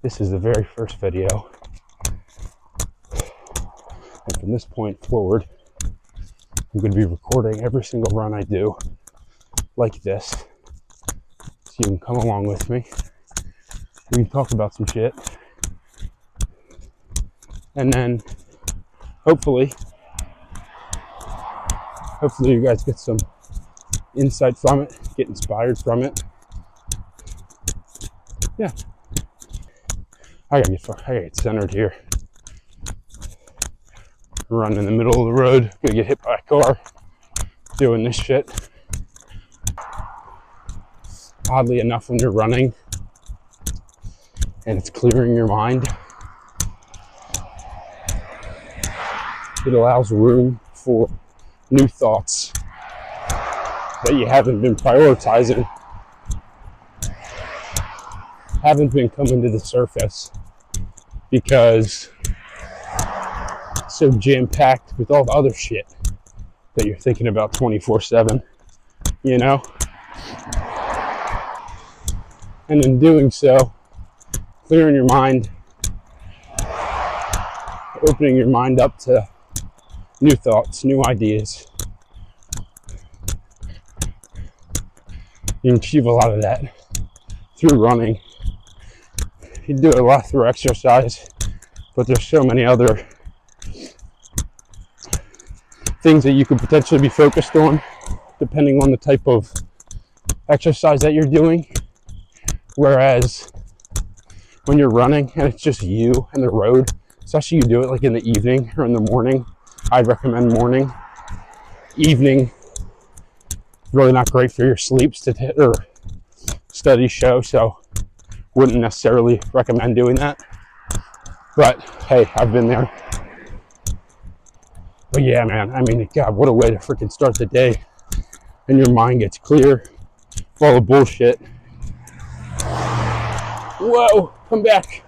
This is the very first video. And from this point forward, I'm going to be recording every single run I do like this. So you can come along with me. We can talk about some shit. And then hopefully you guys get some insight from it, get inspired from it. Yeah. I gotta get centered here. Run in the middle of the road, gonna get hit by a car doing this shit. Oddly enough, when you're running and it's clearing your mind, it allows room for new thoughts that you haven't been prioritizing, haven't been coming to the surface because it's so jam-packed with all the other shit that you're thinking about 24/7, you know? And in doing so, clearing your mind, opening your mind up to new thoughts, new ideas. You can achieve a lot of that through running. You do it a lot through exercise, but there's so many other things that you could potentially be focused on depending on the type of exercise that you're doing. Whereas when you're running and it's just you and the road, especially you do it like in the evening or in the morning, I recommend morning. Evening, really not great for your sleep, or studies show, so wouldn't necessarily recommend doing that. But hey, I've been there. But yeah, man, I mean, God, what a way to freaking start the day. And your mind gets clear of all the bullshit. Whoa, come back.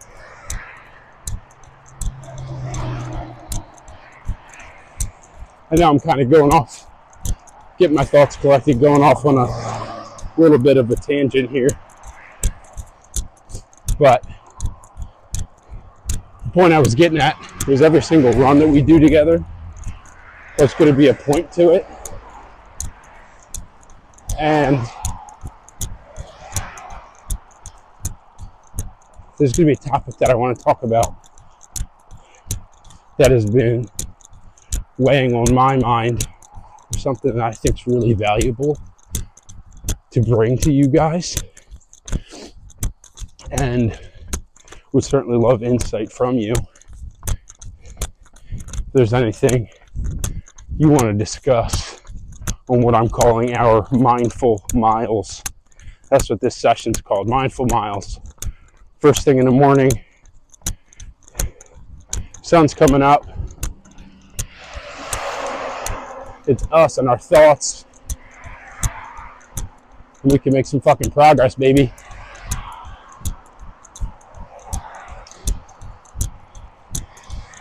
And now I'm kind of going off, getting my thoughts collected, going off on a little bit of a tangent here. But the point I was getting at is every single run that we do together, there's going to be a point to it. And there's going to be a topic that I want to talk about that has been weighing on my mind, or something that I think is really valuable to bring to you guys. And would certainly love insight from you. If there's anything you want to discuss on what I'm calling our mindful miles. That's what this session's called, mindful miles. First thing in the morning, sun's coming up. It's us and our thoughts. And we can make some fucking progress, baby.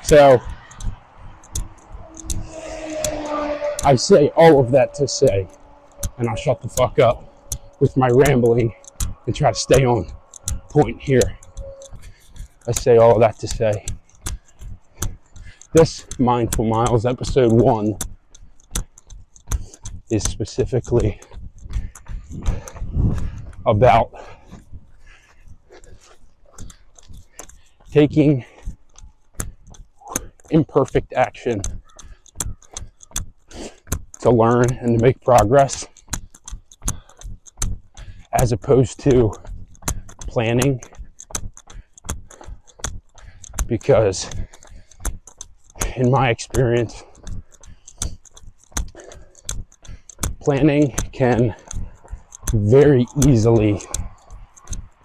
So, I say all of that to say, and I'll shut the fuck up with my rambling and try to stay on point here. I say all of that to say, this Mindful Miles episode 1 is specifically about taking imperfect action to learn and to make progress, as opposed to planning. Because in my experience, planning can very easily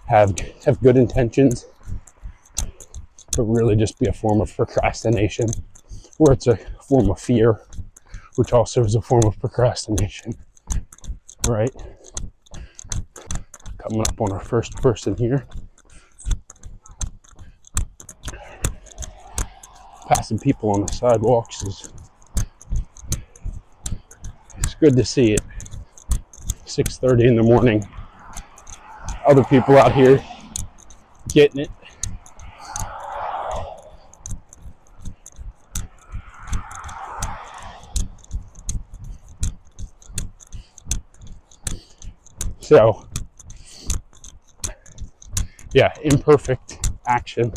have good intentions, but really just be a form of procrastination, or it's a form of fear, which also is a form of procrastination, right? Coming up on our first person here. Passing people on the sidewalks it's good to see it. 6:30 in the morning. Other people out here getting it, So, yeah, imperfect action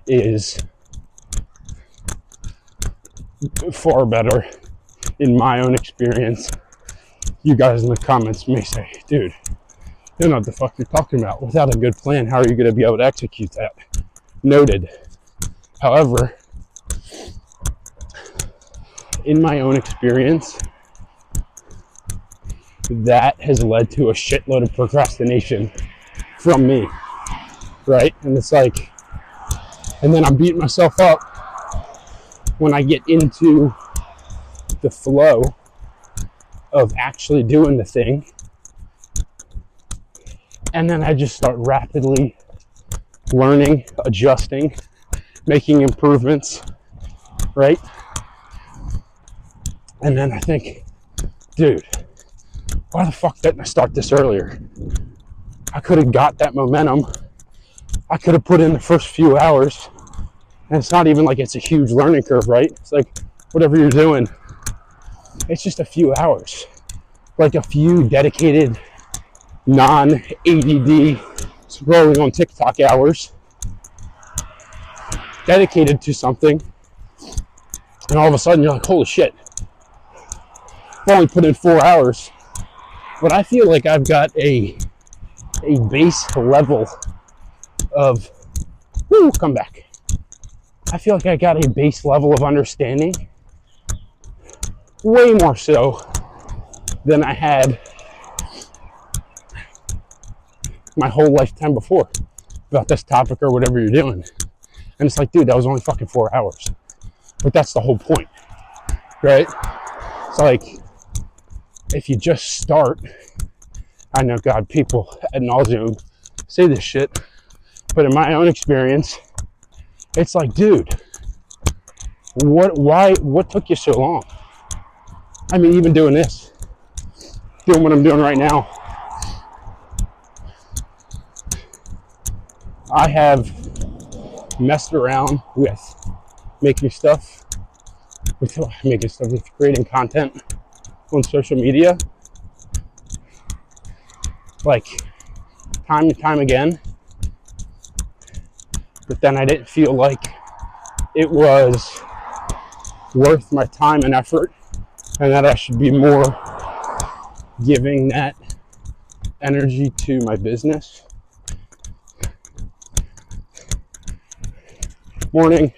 is far better in my own experience. You guys in the comments may say, dude, you don't know what the fuck you're talking about. Without a good plan, how are you going to be able to execute that? Noted. However, in my own experience, that has led to a shitload of procrastination from me, right? And it's like, and then I'm beating myself up when I get into the flow of actually doing the thing. And then I just start rapidly learning, adjusting, making improvements, right? And then I think, dude, why the fuck didn't I start this earlier? I could have got that momentum. I could have put in the first few hours. And it's not even like it's a huge learning curve, right? It's like whatever you're doing, it's just a few hours. Like a few dedicated, non-ADD scrolling on TikTok hours dedicated to something. And all of a sudden you're like, holy shit, I've only put in 4 hours. But I feel like I've got a base level of, come back. I feel like I got a base level of understanding, way more so than I had my whole lifetime before about this topic or whatever you're doing. And it's like, dude, that was only fucking 4 hours. But that's the whole point, right? It's like, if you just start, I know, God, people ad nauseum say this shit, but in my own experience, it's like, dude, what took you so long? I mean, even doing this, doing what I'm doing right now, I have messed around with making stuff, with creating content on social media, like time and time again. But then I didn't feel like it was worth my time and effort, and that I should be more giving that energy to my business. Morning,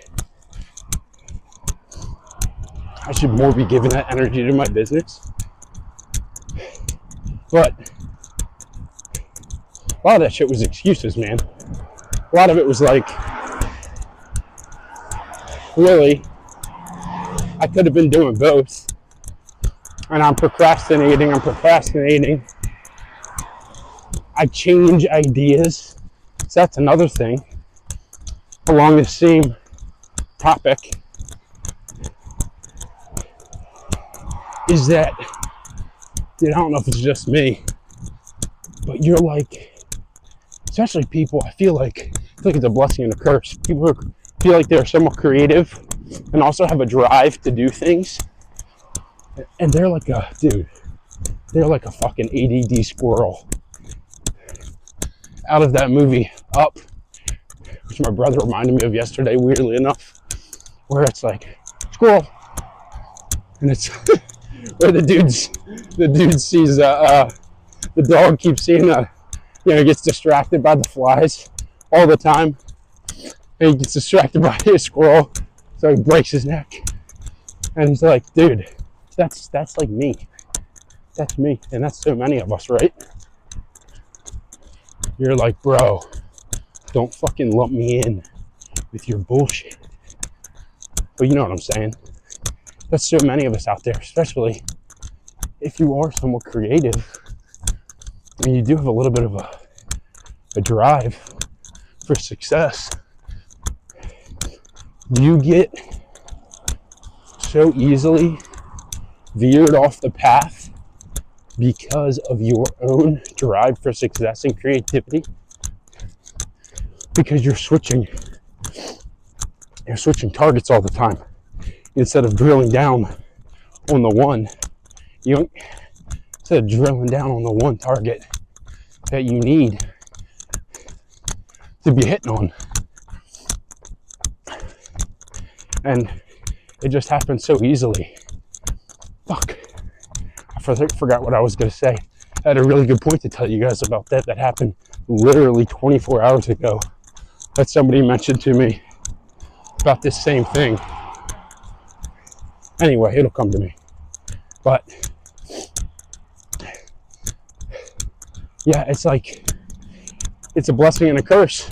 I should more be giving that energy to my business. But a lot of that shit was excuses, man. A lot of it was like, really, I could have been doing both. And I'm procrastinating. I change ideas. So that's another thing along the same topic, is that, dude, I don't know if it's just me, but you're like, especially people, I feel like it's a blessing and a curse. People who feel like they're somewhat creative and also have a drive to do things. And they're like they're like a fucking ADD squirrel. Out of that movie, Up, which my brother reminded me of yesterday, weirdly enough, where it's like, squirrel. And it's where the dude sees, the dog keeps seeing gets distracted by the flies all the time. And he gets distracted by his squirrel, so he breaks his neck. And he's like, dude, that's like me. That's me. And that's so many of us, right? You're like, bro, don't fucking lump me in with your bullshit. But you know what I'm saying. That's so many of us out there, especially if you are somewhat creative and you do have a little bit of a drive for success. You get so easily veered off the path because of your own drive for success and creativity, because you're switching targets all the time instead of drilling down on the one. instead of drilling down on the one target that you need to be hitting on. And it just happens so easily. Fuck. I forgot what I was going to say. I had a really good point to tell you guys about that happened literally 24 hours ago, that somebody mentioned to me about this same thing. Anyway, it'll come to me. But yeah, it's like, it's a blessing and a curse,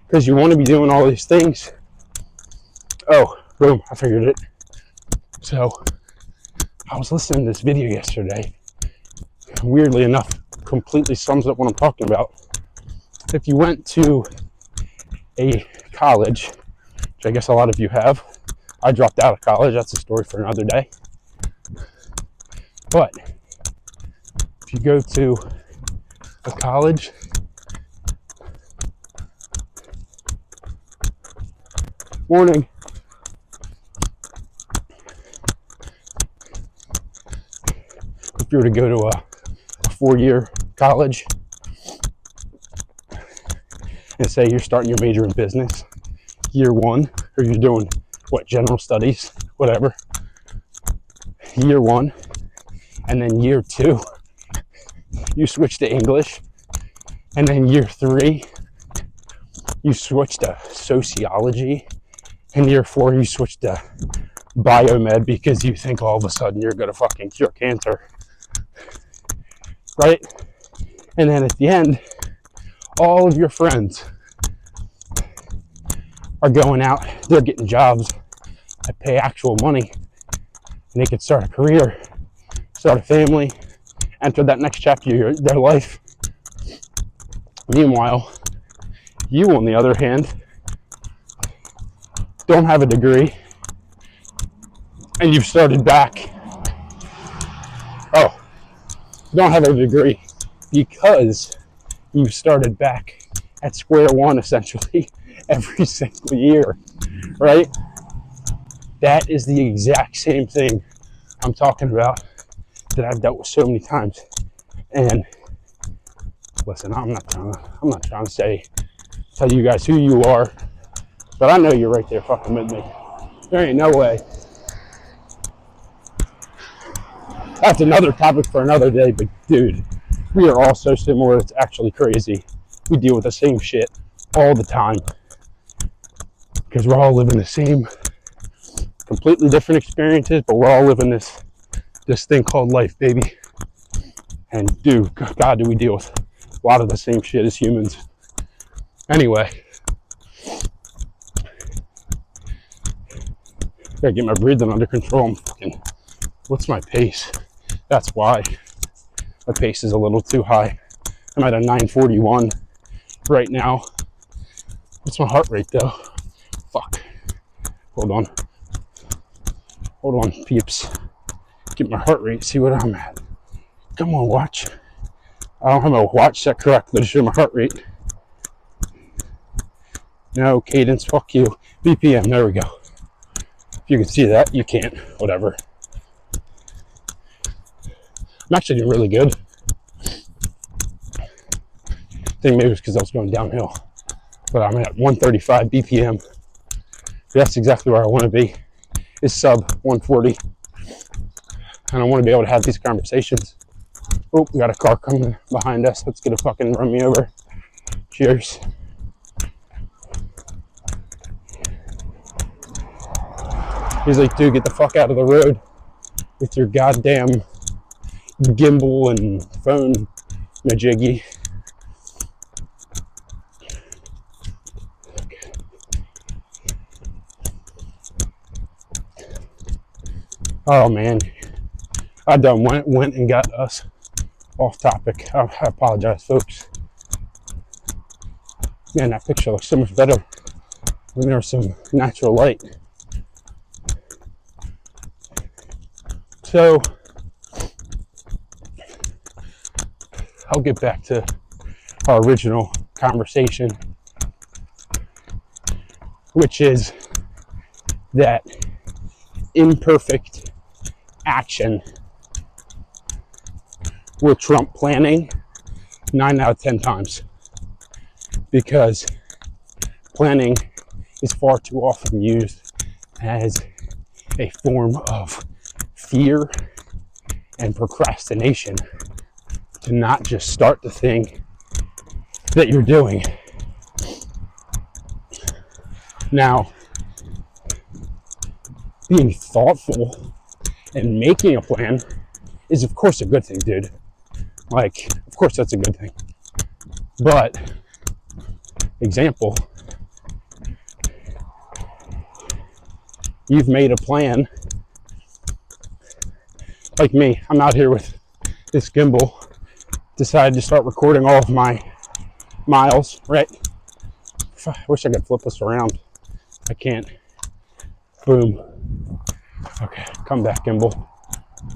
because you want to be doing all these things. Oh, boom, I figured it. So I was listening to this video yesterday. Weirdly enough, completely sums up what I'm talking about. If you went to a college, which I guess a lot of you have, I dropped out of college, that's a story for another day. But if you go to a college, morning, if you were to go to a 4-year college and say you're starting your major in business, year one, or you're doing general studies, whatever, year one, and then year two you switch to English, and then year three you switch to sociology, and year four you switch to biomed because you think all of a sudden you're gonna fucking cure cancer, right? And then at the end, all of your friends are going out, they're getting jobs that pay actual money, and they can start a career, start a family, enter that next chapter of their life. Meanwhile, you, on the other hand, don't have a degree, and you've started back. Oh, you don't have a degree because you've started back at square one, essentially, every single year, right? That is the exact same thing I'm talking about that I've dealt with so many times. And listen, I'm not trying to tell you guys who you are, but I know you're right there fucking with me. There ain't no way. That's another topic for another day, but dude, we are all so similar, it's actually crazy. We deal with the same shit all the time because we're all living the same, completely different experiences, but we're all living this thing called life, baby. And dude, God, do we deal with a lot of the same shit as humans. Anyway, gotta get my breathing under control. What's my pace? That's why my pace is a little too high. I'm at a 941 right now. What's my heart rate though? Fuck. Hold on, peeps. Get my heart rate, see what I'm at. Come on, watch. I don't have a watch set correctly to show my heart rate. No, cadence, fuck you. BPM, there we go. If you can see that, you can't. Whatever. I'm actually doing really good. I think maybe it's because I was going downhill. But I'm at 135 BPM. That's exactly where I want to be. Is sub 140. And I want to be able to have these conversations. Oh, we got a car coming behind us. Let's get a fucking run me over. Cheers. He's like, dude, get the fuck out of the road with your goddamn gimbal and phone majiggy. Oh man, I done went and got us off topic. I apologize, folks. Man, that picture looks so much better when there's some natural light. So, I'll get back to our original conversation, which is that imperfect action will trump planning 9 out of 10 times, because planning is far too often used as a form of fear and procrastination to not just start the thing that you're doing. Now, being thoughtful and making a plan is of course a good thing, dude. Like, of course that's a good thing. But, example, you've made a plan. Like me, I'm out here with this gimbal, decided to start recording all of my miles, right? I wish I could flip this around. I can't. Boom. Okay, come back, gimbal.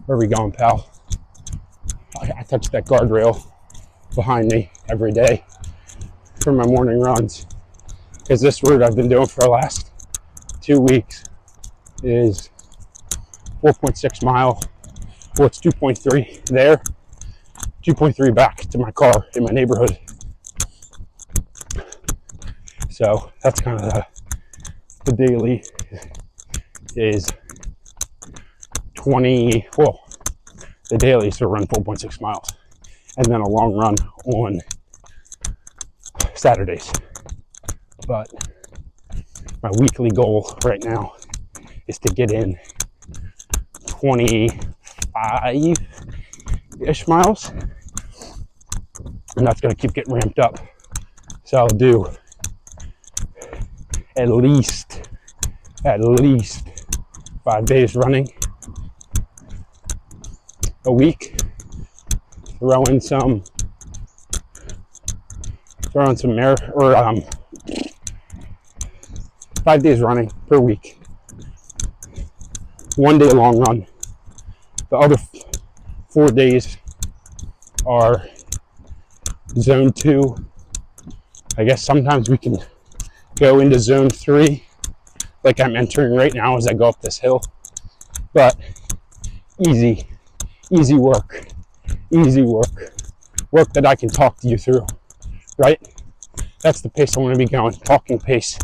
Where are we going, pal? I touch that guardrail behind me every day for my morning runs, because this route I've been doing for the last 2 weeks is 4.6 mile. Well, it's 2.3 there, 2.3 back to my car in my neighborhood. So that's kind of the daily is 20, well, the daily is to run 4.6 miles, and then a long run on Saturdays. But my weekly goal right now is to get in 25-ish miles, and that's going to keep getting ramped up. So I'll do at least 5 days running a week, throw in some 5 days running per week, 1 day long run. The other 4 days are zone 2. I guess sometimes we can go into zone 3, like I'm entering right now as I go up this hill. But easy work, work that I can talk to you through, right? That's the pace I want to be going, talking pace,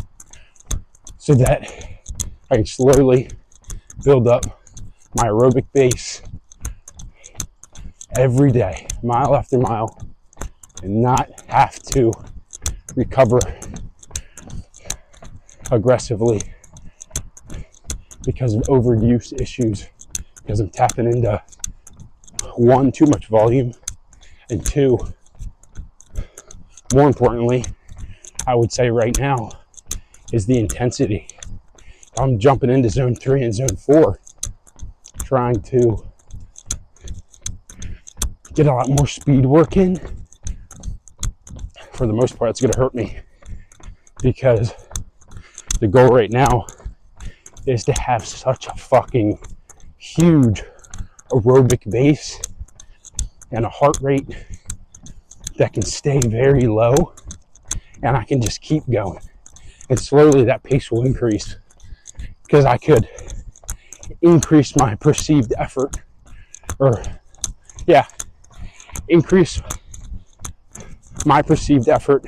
so that I can slowly build up my aerobic base every day, mile after mile, and not have to recover aggressively because of overuse issues, because I'm tapping into 1, too much volume, and 2, more importantly, I would say right now, is the intensity. I'm jumping into zone 3 and zone 4, trying to get a lot more speed work in. For the most part, it's going to hurt me, because the goal right now is to have such a fucking huge aerobic base and a heart rate that can stay very low, and I can just keep going, and slowly that pace will increase, because I could increase my perceived effort, increase my perceived effort,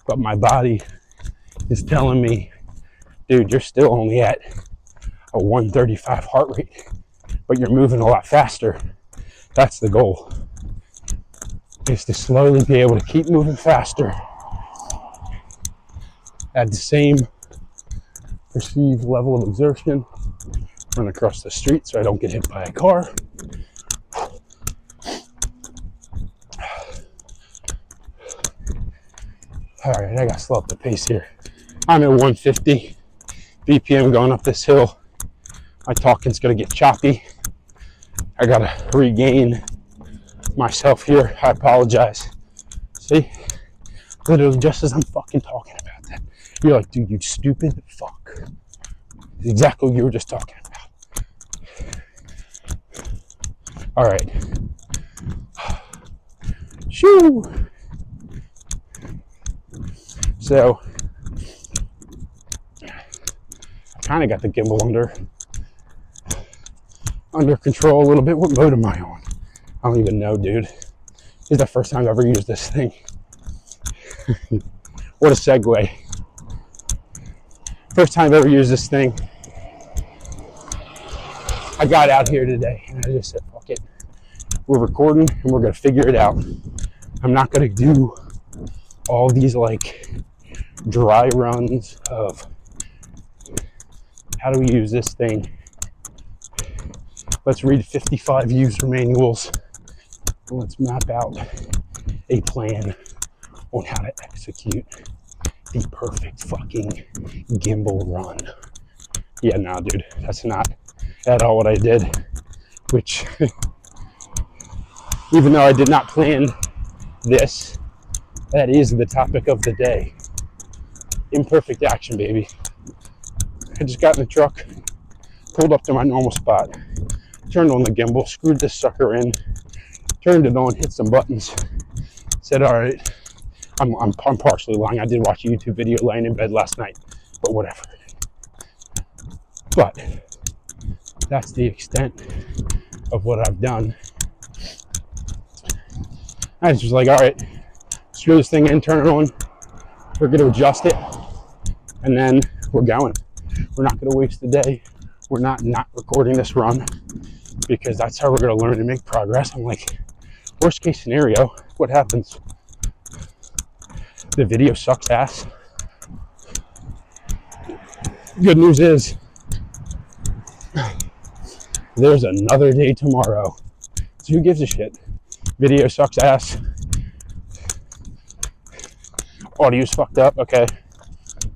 but my body is telling me, dude, you're still only at a 135 heart rate, but you're moving a lot faster. That's the goal, is to slowly be able to keep moving faster at the same perceived level of exertion. Run across the street so I don't get hit by a car. All right, I gotta slow up the pace here. I'm at 150 BPM going up this hill. My talking's gonna get choppy. I gotta regain myself here. I apologize. See, literally just as I'm fucking talking about that, you're like, dude, you stupid fuck. It's exactly what you were just talking about. All right. Shoo. So, I kind of got the gimbal under control a little bit. What mode am I on? I don't even know, dude. is the first time I've ever used this thing. What a segue. First time I've ever used this thing. I got out here today and I just said, fuck it. We're recording and we're going to figure it out. I'm not going to do all these like dry runs of how do we use this thing. Let's read 55 user manuals and let's map out a plan on how to execute the perfect fucking gimbal run. Yeah, no, dude, that's not at all what I did. Which, even though I did not plan this, that is the topic of the day. Imperfect action, baby. I just got in the truck, pulled up to my normal spot, turned on the gimbal, screwed this sucker in, turned it on, hit some buttons, said, all right, I'm partially lying. I did watch a YouTube video laying in bed last night, but whatever. But that's the extent of what I've done. I was just like, all right, screw this thing in, turn it on. We're going to adjust it, and then we're going. We're not going to waste the day. We're not recording this run because that's how we're going to learn and make progress. I'm like, worst case scenario, what happens? The video sucks ass. Good news is, there's another day tomorrow. So who gives a shit? Video sucks ass. Audio's fucked up. Okay.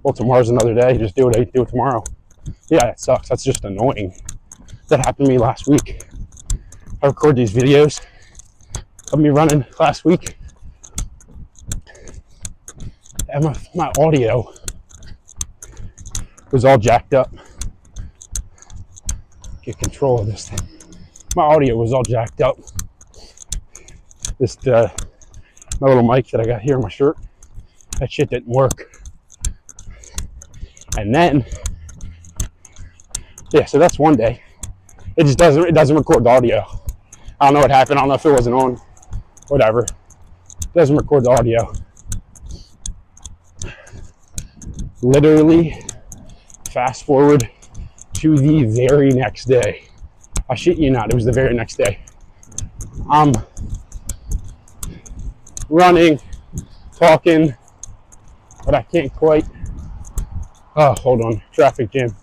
Well, tomorrow's another day. Just do it tomorrow. Yeah, it sucks. That's just annoying. That happened to me last week. I record these videos of me running last week. And my audio was all jacked up. Get control of this thing. My audio was all jacked up. This my little mic that I got here on my shirt, that shit didn't work. And then, yeah, so that's one day. It just doesn't record the audio. I don't know what happened. I don't know if it wasn't on. Whatever. It doesn't record the audio. Literally, fast forward to the very next day. I shit you not, it was the very next day. I'm running, talking, but I can't quite. Oh, hold on, traffic jam.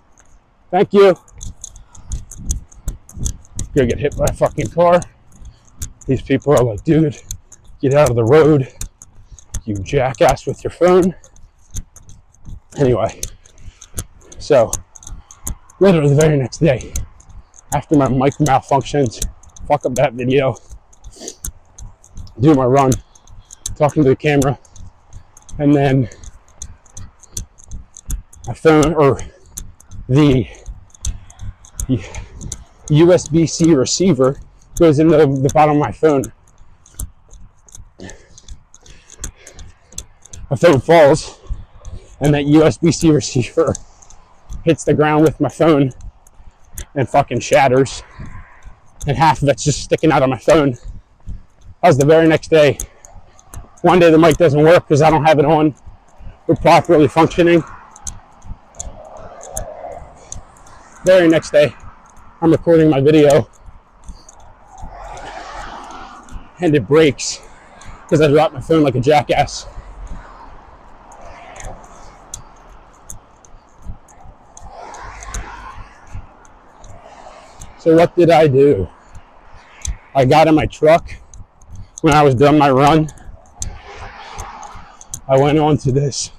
Thank you. Gonna get hit by a fucking car. These people are like, dude, get out of the road, you jackass with your phone. Anyway, so literally the very next day, after my mic malfunctions, fuck up that video, do my run, talking to the camera, and then my phone, or the USB-C receiver goes into the bottom of my phone. My phone falls, and that USB-C receiver hits the ground with my phone and fucking shatters, and half of it's just sticking out of my phone. That was the very next day. One day the mic doesn't work because I don't have it on or properly functioning. Very next day, I'm recording my video and it breaks because I dropped my phone like a jackass. So what did I do? I got in my truck when I was done my run. I went on to this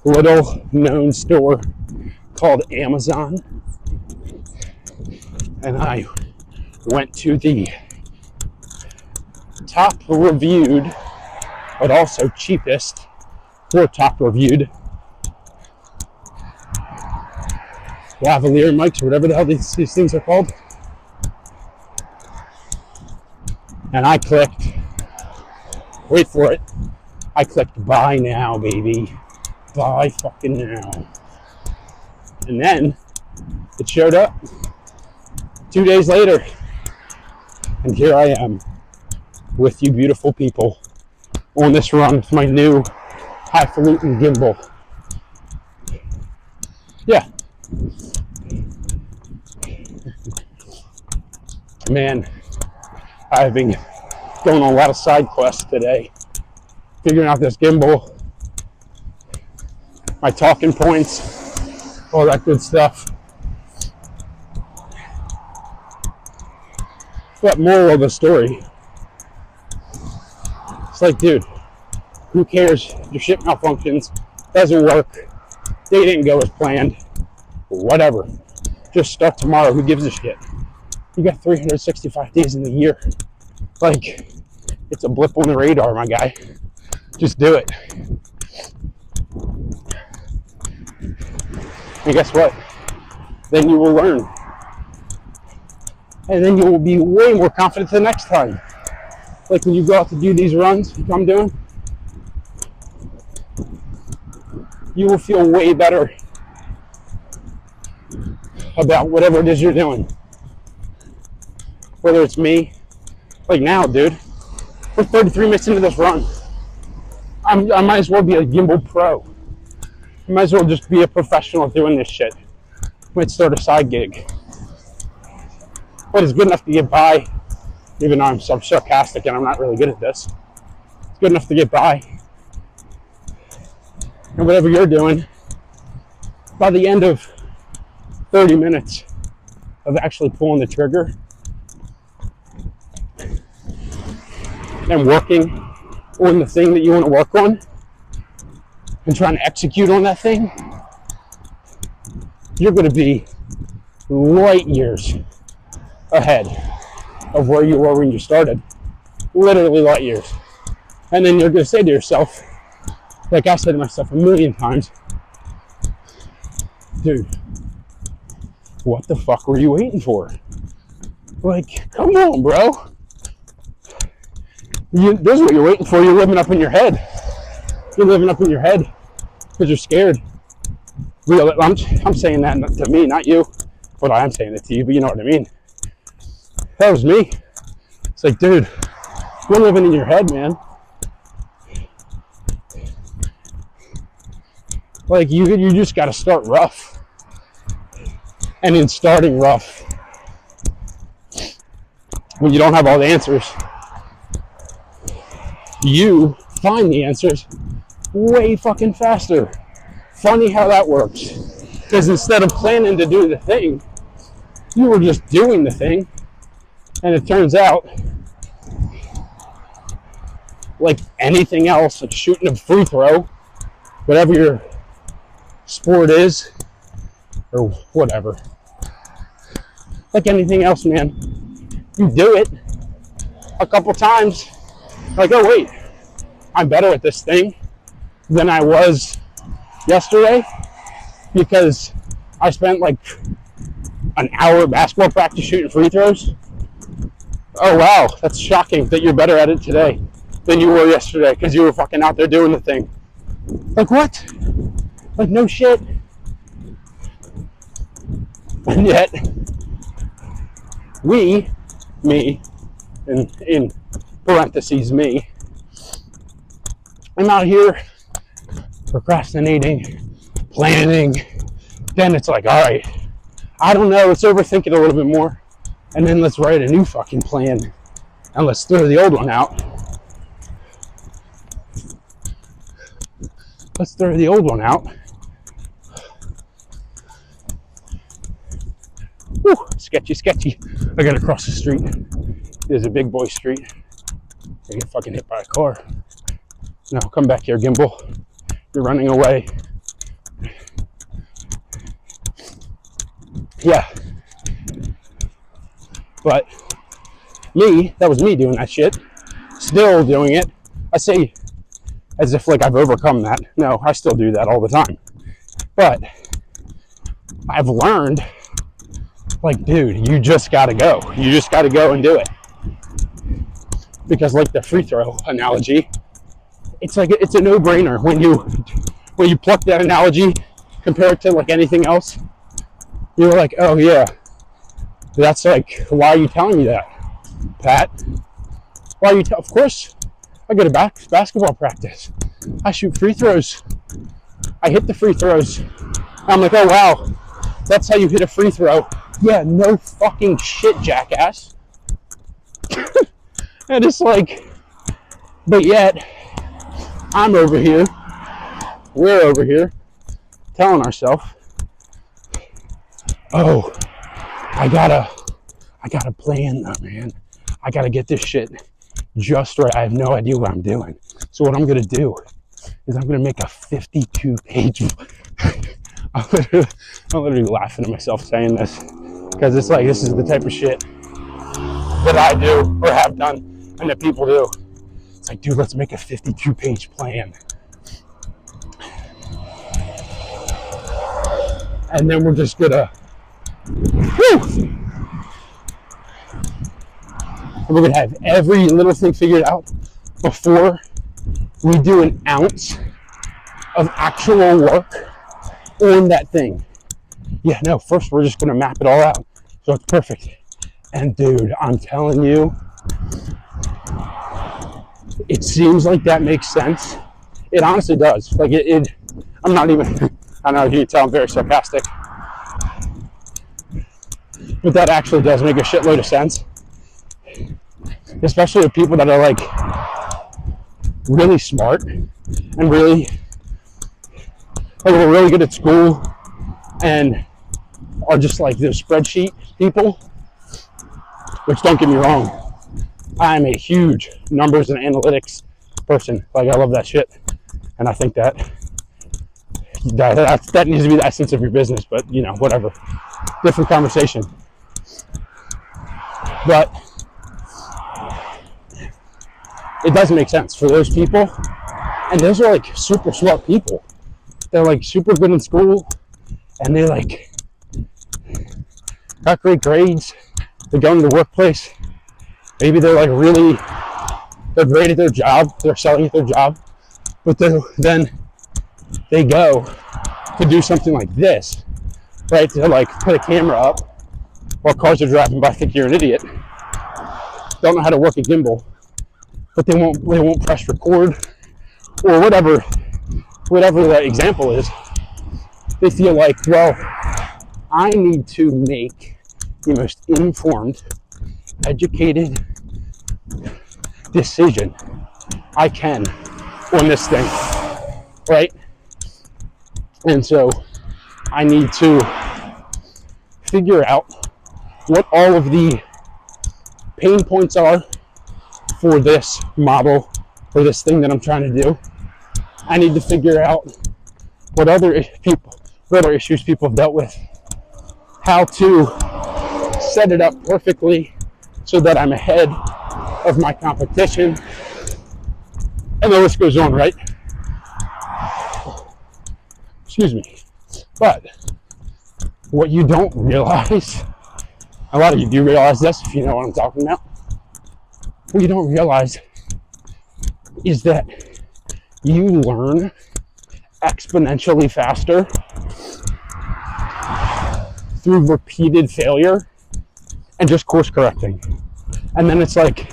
little known store called Amazon, and I went to the top reviewed, but also cheapest for top reviewed lavalier mics, or whatever the hell these things are called. And I clicked, wait for it, I clicked buy now, baby. Buy fucking now. And then it showed up 2 days later. And here I am, with you beautiful people on this run with my new highfalutin gimbal. Yeah. Man, I've been going on a lot of side quests today, figuring out this gimbal, my talking points, all that good stuff. But moral of the story, it's like, dude, who cares? Your shit malfunctions, doesn't work, they didn't go as planned, whatever. Just start tomorrow, who gives a shit? You got 365 days in the year. Like, it's a blip on the radar, my guy. Just do it. And guess what? Then you will learn. And then you will be way more confident the next time. Like when you go out to do these runs like I'm doing, you will feel way better about whatever it is you're doing. Whether it's me, like now, dude, we're 33 minutes into this run. I might as well be a gimbal pro. I might as well just be a professional doing this shit. Might start a side gig. But it's good enough to get by, even though I'm sarcastic and I'm not really good at this. It's good enough to get by. And whatever you're doing, by the end of 30 minutes of actually pulling the trigger and working on the thing that you want to work on and trying to execute on that thing, you're going to be light years ahead of where you were when you started. Literally light years. And then you're going to say to yourself, like I said to myself a million times, dude, what the fuck were you waiting for? Like, come on, bro. This is what you're waiting for. You're living up in your head. You're living up in your head because you're scared. I'm saying that to me, not you. But I am saying it to you, but you know what I mean. That was me. It's like, dude, you're living in your head, man. Like, you just got to start rough. And in starting rough, when you don't have all the answers, you find the answers way fucking faster. Funny how that works. Because instead of planning to do the thing, you were just doing the thing. And it turns out, like anything else, like shooting a free throw, whatever your sport is, or whatever. Like anything else, man, you do it a couple times, like, oh wait, I'm better at this thing than I was yesterday because I spent like an hour of basketball practice shooting free throws. Oh wow, that's shocking that you're better at it today than you were yesterday because you were fucking out there doing the thing. Like what? Like no shit. And yet, me, in parentheses, me, I'm out here procrastinating, planning. Then it's like, all right, I don't know, let's overthink it a little bit more. And then let's write a new fucking plan. And let's throw the old one out. Let's throw the old one out. Whew, sketchy. I gotta cross the street. There's a big boy street. I get fucking hit by a car. No, come back here, gimbal. You're running away. Yeah. But me, that was me doing that shit. Still doing it. I say as if like I've overcome that. No, I still do that all the time. But I've learned, like, dude, you just gotta go. You just gotta go and do it. Because like the free throw analogy, it's like it's a no-brainer when you pluck that analogy compared to like anything else. You're like, oh yeah, that's like, why are you telling me that, Pat? Why you? Of course, I go to basketball practice. I shoot free throws. I hit the free throws. I'm like, oh wow, that's how you hit a free throw. Yeah, no fucking shit, jackass. And it's like, but yet, I'm over here, we're over here, telling ourselves, oh, I gotta plan, man. I gotta get this shit just right. I have no idea what I'm doing. So what I'm gonna do is I'm gonna make a 52-page. I'm literally laughing at myself saying this because it's like this is the type of shit that I do or have done and that people do. It's like, dude, let's make a 52-page plan. And then we're just gonna, whew, and we're gonna have every little thing figured out before we do an ounce of actual work on that thing. Yeah, no, first we're just gonna map it all out so it's perfect. And dude, I'm telling you, it seems like that makes sense. It honestly does. Like I'm not even, I don't know if you can tell I'm very sarcastic, but that actually does make a shitload of sense. Especially with people that are like really smart and really, like, we're really good at school and are just like those spreadsheet people, which don't get me wrong, I'm a huge numbers and analytics person. Like, I love that shit. And I think that needs to be the essence of your business, but you know, whatever. Different conversation. But it does make sense for those people. And those are like super smart people. They're like super good in school and they like got great grades. They're going to the workplace. Maybe they're like they're great at their job. They're selling at their job. But then they go to do something like this, right? To like put a camera up while cars are driving by, think you're an idiot. Don't know how to work a gimbal, but they won't press record or whatever the example is. They feel like, well, I need to make the most informed, educated decision I can on this thing, right? And so I need to figure out what all of the pain points are for this model, for this thing that I'm trying to do. I need to figure out what other issues people have dealt with, how to set it up perfectly so that I'm ahead of my competition, and the list goes on, right? Excuse me. But what you don't realize, a lot of you do realize this if you know what I'm talking about, what you don't realize is that you learn exponentially faster through repeated failure and just course correcting. And then it's like,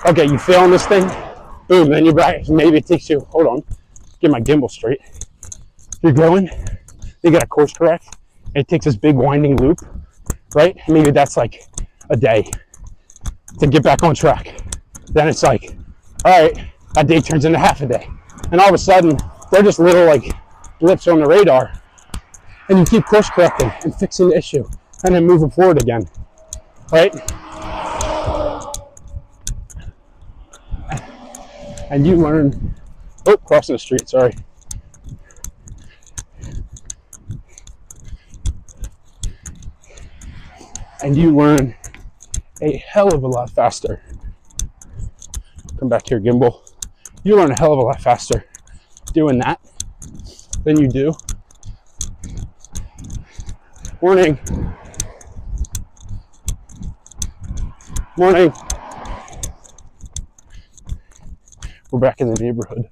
okay, you fail on this thing, boom, then you're back. Maybe it takes you, hold on, get my gimbal straight. You're going, you gotta course correct. It takes this big winding loop, right? Maybe that's like a day to get back on track. Then it's like, all right, that day turns into half a day. And all of a sudden, they're just little like blips on the radar. And you keep course correcting and fixing the issue and then moving forward again, right? And you learn, crossing the street, sorry. And you learn a hell of a lot faster. Come back to your gimbal. You learn a hell of a lot faster doing that than you do. Morning. Morning. We're back in the neighborhood,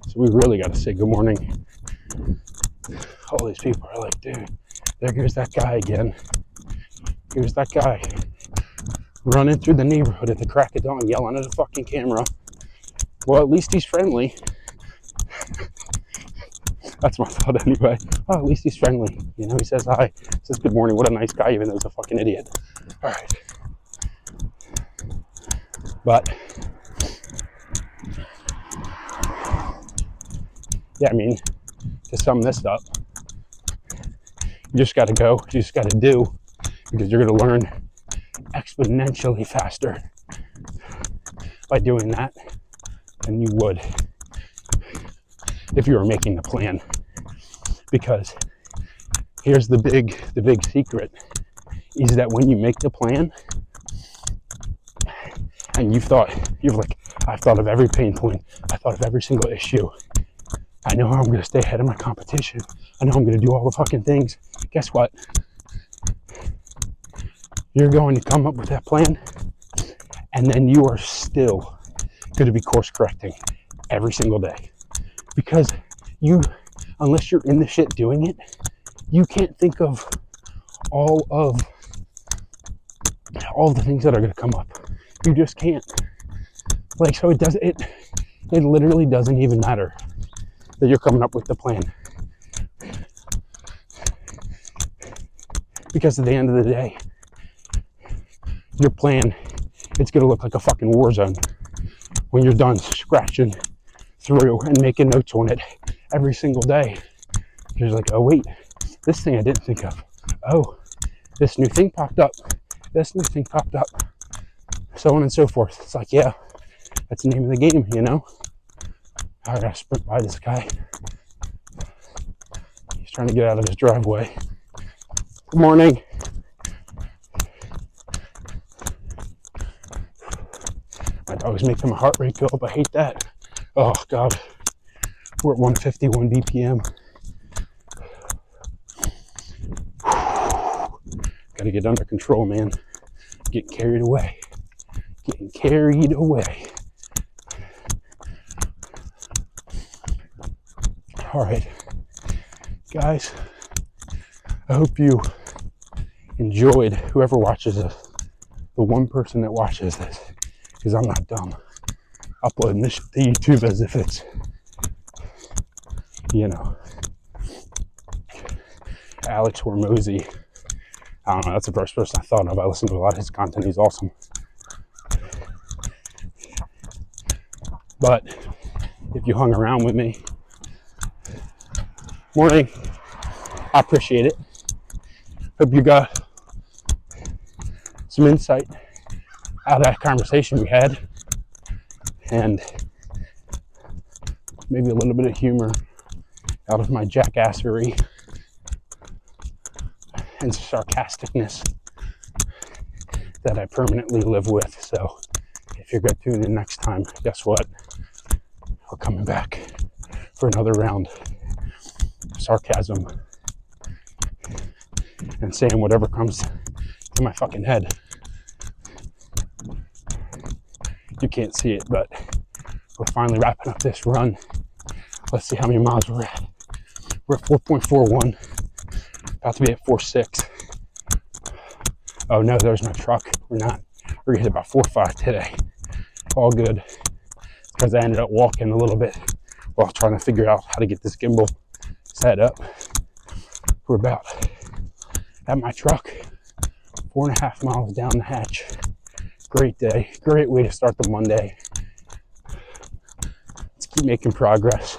so we really got to say good morning. All these people are like, dude, there goes that guy again. Here's that guy running through the neighborhood at the crack of dawn, yelling at a fucking camera. Well, at least he's friendly. That's my thought anyway. Oh, at least he's friendly. You know, he says hi, says good morning. What a nice guy, even though he's a fucking idiot. All right. But, yeah, I mean, to sum this up, you just got to go. You just got to do, because you're going to learn exponentially faster by doing that than you would if you were making the plan. Because here's the big secret, is that when you make the plan and you're like, I've thought of every pain point, I thought of every single issue, I know how I'm going to stay ahead of my competition, I know I'm going to do all the fucking things. Guess what? You're going to come up with that plan, and then you are still going to be course correcting every single day. Because unless you're in the shit doing it, you can't think of all the things that are going to come up. You just can't. Like, so it literally doesn't even matter that you're coming up with the plan. Because at the end of the day, your plan, it's going to look like a fucking war zone when you're done scratching through and making notes on it every single day. You're like, oh wait, this thing I didn't think of. Oh, this new thing popped up. This new thing popped up. So on and so forth. It's like, yeah, that's the name of the game, you know? I gotta sprint by this guy. He's trying to get out of his driveway. Good morning. My dog's making my heart rate go up. I hate that. Oh, God. We're at 151 BPM. Gotta get under control, man. Getting carried away. Getting carried away. All right. Guys, I hope you enjoyed, whoever watches this, the one person that watches this, because I'm not dumb. Uploading this to YouTube as if it's, you know, Alex Hormozy. I don't know, that's the first person I thought of. I listen to a lot of his content. He's awesome. But if you hung around with me, morning, I appreciate it. Hope you got some insight out of that conversation we had, and maybe a little bit of humor out of my jackassery and sarcasticness that I permanently live with. So if you're going to tune in next time, guess what? We're coming back for another round of sarcasm and saying whatever comes to my fucking head. You can't see it, but we're finally wrapping up this run. Let's see how many miles we're at. We're at 4.41, about to be at 4.6. Oh no, there's my truck. We're not. We're gonna hit about 4.5 today. All good, because I ended up walking a little bit while trying to figure out how to get this gimbal set up. We're about at my truck, 4.5 miles down the hatch. Great day, great way to start the Monday. Let's keep making progress.